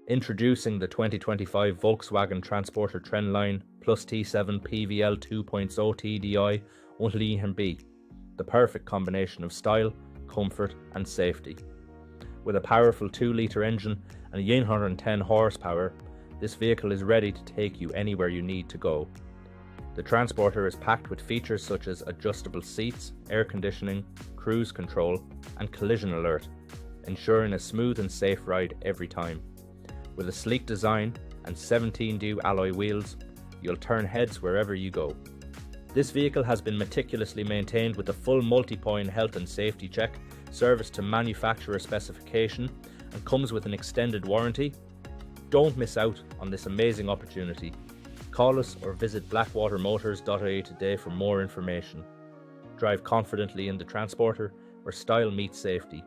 Introducing the 2025 Volkswagen Transporter Trendline plus T7 PVL 2.0TDI until B, the perfect combination of style, comfort and safety. With a powerful 2-litre engine and 110 horsepower, this vehicle is ready to take you anywhere you need to go. The Transporter is packed with features such as adjustable seats, air conditioning, cruise control and collision alert, ensuring a smooth and safe ride every time. With a sleek design and 17-dew alloy wheels, you'll turn heads wherever you go. This vehicle has been meticulously maintained with a full multi-point health and safety check, serviced to manufacturer specification, and comes with an extended warranty. Don't miss out on this amazing opportunity. Call us or visit blackwatermotors.ie today for more information. Drive confidently in the Transporter, where style meets safety.